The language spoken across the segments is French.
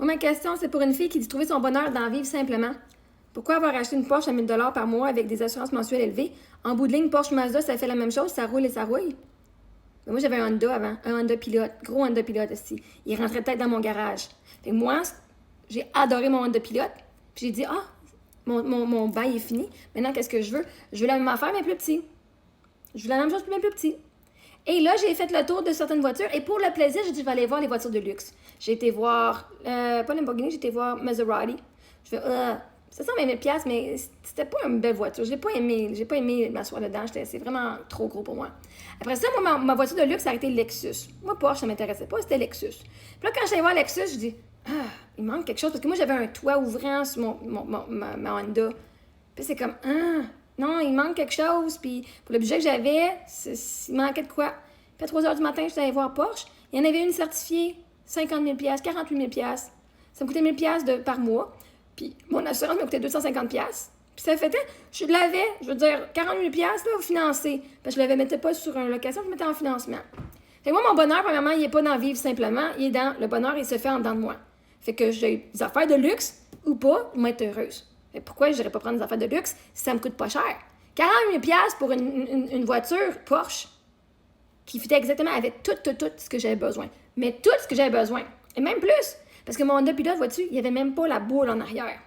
Moi, ma question, c'est pour une fille qui dit trouver son bonheur d'en vivre simplement. Pourquoi avoir acheté une Porsche à 1000 $ par mois avec des assurances mensuelles élevées? En bout de ligne, Porsche Mazda, ça fait la même chose, ça roule et ça rouille. Mais moi, j'avais un Honda avant, un Honda Pilot, gros Honda Pilot aussi. Il rentrait peut-être dans mon garage. Fait que moi, j'ai adoré mon Honda Pilot. Puis j'ai dit, mon bail est fini. Maintenant, qu'est-ce que je veux? Je veux la même affaire, mais plus petit. Je veux la même chose, mais plus petit. Et là, j'ai fait le tour de certaines voitures. Et pour le plaisir, j'ai dit, je vais aller voir les voitures de luxe. J'ai été voir, pas Lamborghini, j'ai été voir Maserati. Je fais, ça sent 20 000 $, mais c'était pas une belle voiture. J'ai pas aimé m'asseoir dedans. C'est vraiment trop gros pour moi. Après ça, moi, ma voiture de luxe, ça a été Lexus. Moi, Porsche, ça m'intéressait pas, c'était Lexus. Puis là, quand j'allais voir Lexus, je dis, il manque quelque chose. Parce que moi, j'avais un toit ouvrant sur ma Honda. Puis c'est comme, non, il manque quelque chose. Puis pour le budget que j'avais, il manquait de quoi? Puis à 3 h du matin, je suis allée voir Porsche. Il y en avait une certifiée, 50 000 $, 48 000 $. Ça me coûtait 1 000 $ par mois. Puis mon assurance me coûtait 250 $. Puis ça fait, je l'avais, je veux dire, 48 $ là, financé. Parce que je ne le mettais pas sur une location, je le mettais en financement. Fait que moi, mon bonheur, premièrement, il n'est pas dans vivre simplement, il est dans le bonheur, il se fait en dedans de moi. Fait que j'ai des affaires de luxe ou pas, je vais être heureuse. Fait que pourquoi je n'irais pas prendre des affaires de luxe si ça me coûte pas cher? 48 $ pour une voiture Porsche qui fitait exactement avec tout ce que j'avais besoin. Mais tout ce que j'avais besoin. Et même plus. Parce que mon Honda Pilot, vois-tu, il n'y avait même pas la boule en arrière.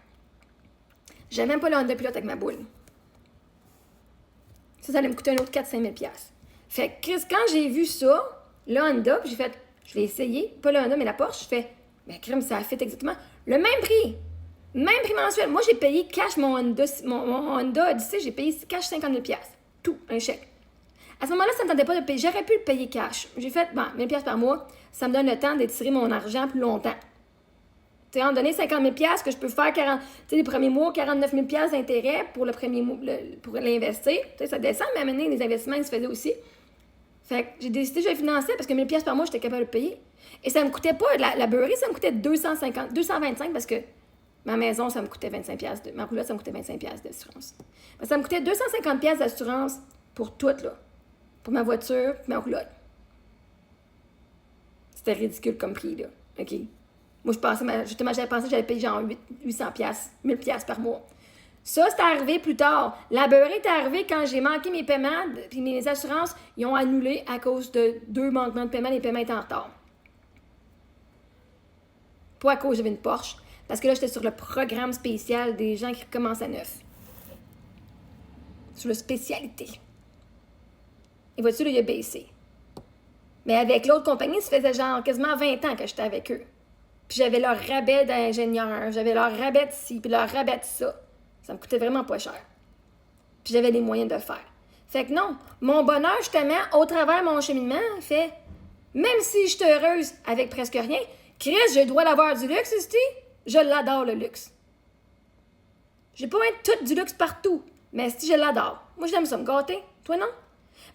J'avais même pas le Honda Pilot avec ma boule. Ça allait me coûter un autre 4 000 $, 5 000 $. Fait que Chris, quand j'ai vu ça, le Honda, puis j'ai fait, je l'ai essayé, pas le Honda, mais la Porsche, je fais, crème, ça a fait exactement le même prix. Même prix mensuel. Moi, j'ai payé cash mon Honda Odyssey, j'ai payé cash 50 000 $. Tout, un chèque. À ce moment-là, ça ne me tentait pas de payer. J'aurais pu le payer cash. J'ai fait, 1 000 $ par mois, ça me donne le temps d'étirer mon argent plus longtemps. Tu sais, en donner 50 000 $ que je peux faire les premiers mois, 49 000 $ d'intérêt pour le premier mois, pour l'investir. Tu sais, ça descend, mais à un moment donné, les investissements, ils se faisaient aussi. Fait que j'ai décidé que je vais financer parce que 1 000 $ par mois, j'étais capable de payer. Et ça me coûtait pas, la beurrée, ça me coûtait 225 parce que ma maison, ça me coûtait 25 $. Ma roulotte, ça me coûtait 25 $ d'assurance. Ça me coûtait 250 $ d'assurance pour tout, là. Pour ma voiture, ma roulotte. C'était ridicule comme prix, là. OK? Moi, justement, j'avais pensé que j'allais payer genre 800 $, 1000 $ par mois. Ça, c'est arrivé plus tard. La beurrée est arrivée quand j'ai manqué mes paiements, puis mes assurances, ils ont annulé à cause de 2 manquements de paiement, les paiements étaient en retard. Pas à cause j'avais une Porsche, parce que là, j'étais sur le programme spécial des gens qui recommencent à neuf. Sur la spécialité. Et vois-tu, là, il a baissé. Mais avec l'autre compagnie, ça faisait genre quasiment 20 ans que j'étais avec eux. Puis j'avais leur rabais d'ingénieur, j'avais leur rabais de ci, puis leur rabais de ça. Ça me coûtait vraiment pas cher. Puis j'avais les moyens de le faire. Fait que non, mon bonheur, justement, au travers de mon cheminement, fait, même si je suis heureuse avec presque rien, Chris, j'ai le droit d'avoir du luxe, ici. Je l'adore, le luxe. J'ai pas être tout du luxe partout, mais si je l'adore. Moi, j'aime ça me gâter. Toi, non?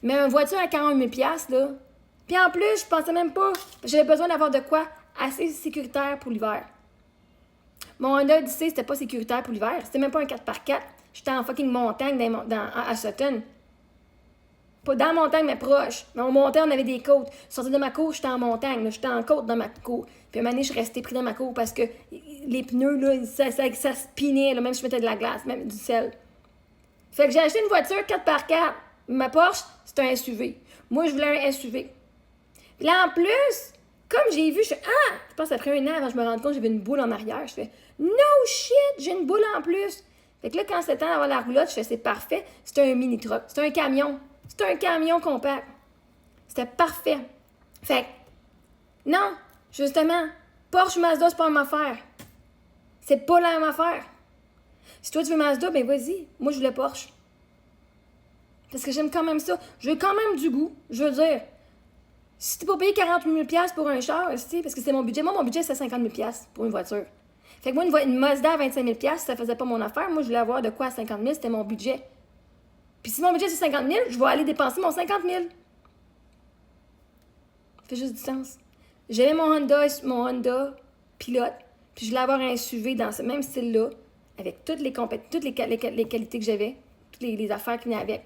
Mais une voiture à 40 000 $, là. Puis en plus, je pensais même pas. J'avais besoin d'avoir de quoi assez sécuritaire pour l'hiver. Mon Honda Odyssey, c'était pas sécuritaire pour l'hiver. C'était même pas un 4x4. J'étais en fucking montagne à Sutton. Pas dans la montagne, mais proche. Mais on montait, on avait des côtes. Sortir de ma cour, j'étais en montagne. J'étais en côte dans ma cour. Puis un moment donné, je restais pris dans ma cour parce que les pneus, là, ça spinait. Là, même si je mettais de la glace, même du sel. Fait que j'ai acheté une voiture 4x4. Ma Porsche, c'est un SUV. Moi, je voulais un SUV. Puis là, en plus, comme j'ai vu, je pense après 1 an, avant que je me rende compte, j'avais une boule en arrière. Je fais, no shit, j'ai une boule en plus. Fait que là, quand c'est temps d'avoir la roulotte, je fais, c'est parfait. C'est un mini-truck. C'est un camion. C'est un camion compact. C'était parfait. Fait que, non, justement, Porsche Mazda, c'est pas la même affaire. C'est pas la même affaire. Si toi, tu veux Mazda, ben vas-y. Moi, je voulais Porsche. Parce que j'aime quand même ça. J'ai quand même du goût. Je veux dire, si t'es pas payé 48 000 $ pour un char, parce que c'est mon budget. Moi, mon budget, c'est 50 000 $. Pour une voiture. Fait que moi, une Mazda à 25 000 $, ça faisait pas mon affaire. Moi, je voulais avoir de quoi à 50 000 $, c'était mon budget. Puis si mon budget, c'est 50 000 $, je vais aller dépenser mon 50 000 $. Ça fait juste du sens. J'avais mon Honda Pilot, puis je voulais avoir un SUV dans ce même style-là, avec toutes les qualités que j'avais, toutes les affaires qui venaient avec.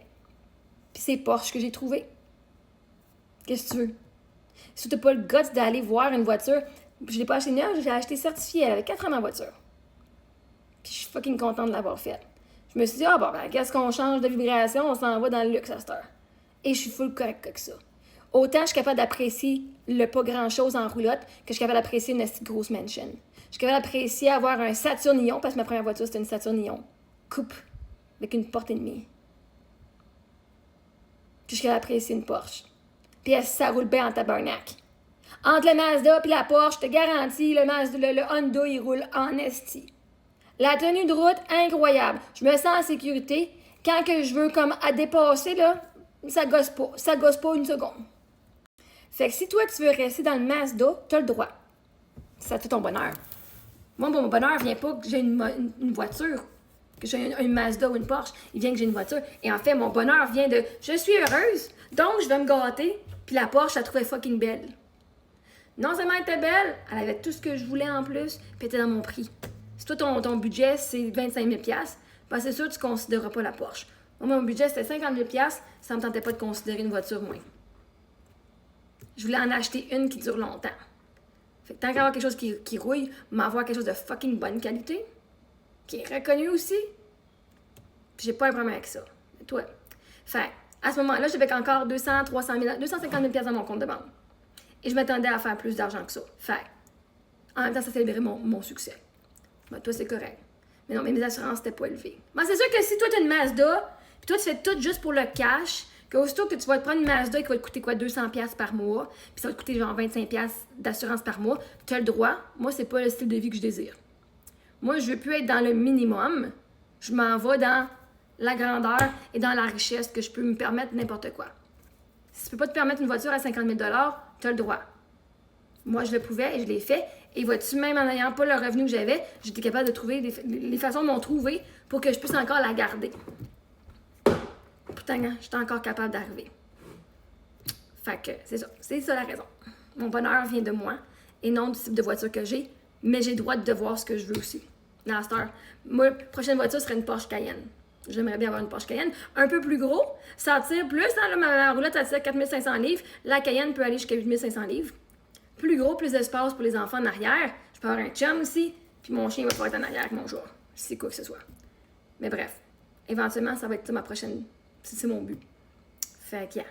Puis c'est Porsche que j'ai trouvé. Qu'est-ce que tu veux? Si tu n'as pas le guts d'aller voir une voiture Je ne l'ai pas acheté neuve, j'ai acheté certifié. Elle avait 4 ans ma voiture. Puis je suis fucking contente de l'avoir faite. Je me suis dit, qu'est-ce qu'on change de vibration, on s'en va dans le luxe à cette heure. Et je suis full correct avec ça. Autant je suis capable d'apprécier le pas grand-chose en roulotte que je suis capable d'apprécier une grosse mansion. Je suis capable d'apprécier avoir un Saturnion, parce que ma première voiture, c'était une Saturnion. Coupe, avec une porte et demie. Puis je suis capable d'apprécier une Porsche. Puis ça roule bien en tabarnak. Entre le Mazda et la Porsche, je te garantis, le Honda, il roule en esti. La tenue de route, incroyable. Je me sens en sécurité. Quand que je veux comme à dépasser, là, ça gosse pas. Ça gosse pas une seconde. Fait que si toi, tu veux rester dans le Mazda, t'as le droit. Ça fait ton bonheur. Moi, mon bonheur vient pas que j'ai une voiture, que j'ai une Mazda ou une Porsche. Il vient que j'ai une voiture. Et en fait, mon bonheur vient de « je suis heureuse, donc je vais me gâter ». Puis la Porsche, je la trouvais fucking belle. Non seulement elle était belle, elle avait tout ce que je voulais en plus, puis elle était dans mon prix. Si toi, ton budget, c'est 25 000 ben c'est sûr que tu ne considéreras pas la Porsche. Moi, mon budget, c'était 50 000 ça ne me tentait pas de considérer une voiture moins. Je voulais en acheter une qui dure longtemps. Fait que tant qu'à avoir quelque chose qui rouille, m'avoir quelque chose de fucking bonne qualité, qui est reconnu aussi, puis j'ai pas un problème avec ça. Et toi? Fait à ce moment-là, j'avais encore 200, 300 000, 250 000 dans mon compte de banque. Et je m'attendais à faire plus d'argent que ça. Fait en même temps, ça célébrait mon succès. Ben, toi, c'est correct. Mais non, mais mes assurances n'étaient pas élevées. Ben, c'est sûr que si toi, tu as une Mazda, puis toi, tu fais tout juste pour le cash, qu'aussitôt que tu vas te prendre une Mazda qui va te coûter quoi, 200$ par mois, puis ça va te coûter genre 25$ d'assurance par mois, tu as le droit. Moi, c'est pas le style de vie que je désire. Moi, je veux plus être dans le minimum. Je m'en vais dans la grandeur et dans la richesse que je peux me permettre n'importe quoi. Si tu peux pas te permettre une voiture à 50 000$, tu as le droit. Moi, je le pouvais et je l'ai fait. Et vois-tu, même en n'ayant pas le revenu que j'avais, j'étais capable de trouver les façons de m'en trouver pour que je puisse encore la garder. Pourtant, j'étais encore capable d'arriver. Fait que c'est ça la raison. Mon bonheur vient de moi et non du type de voiture que j'ai, mais j'ai le droit de voir ce que je veux aussi. Dans cette heure, ma prochaine voiture serait une Porsche Cayenne. J'aimerais bien avoir une Porsche Cayenne. Un peu plus gros, ça tire plus. Hein, là, ma roulotte, ça tire 4 500 livres. La Cayenne peut aller jusqu'à 8 500 livres. Plus gros, plus d'espace pour les enfants en arrière. Je peux avoir un chum aussi. Puis mon chien va pouvoir être en arrière avec mon joueur. C'est quoi que ce soit. Mais bref, éventuellement, ça va être ça ma prochaine. C'est mon but. Fait que, yeah.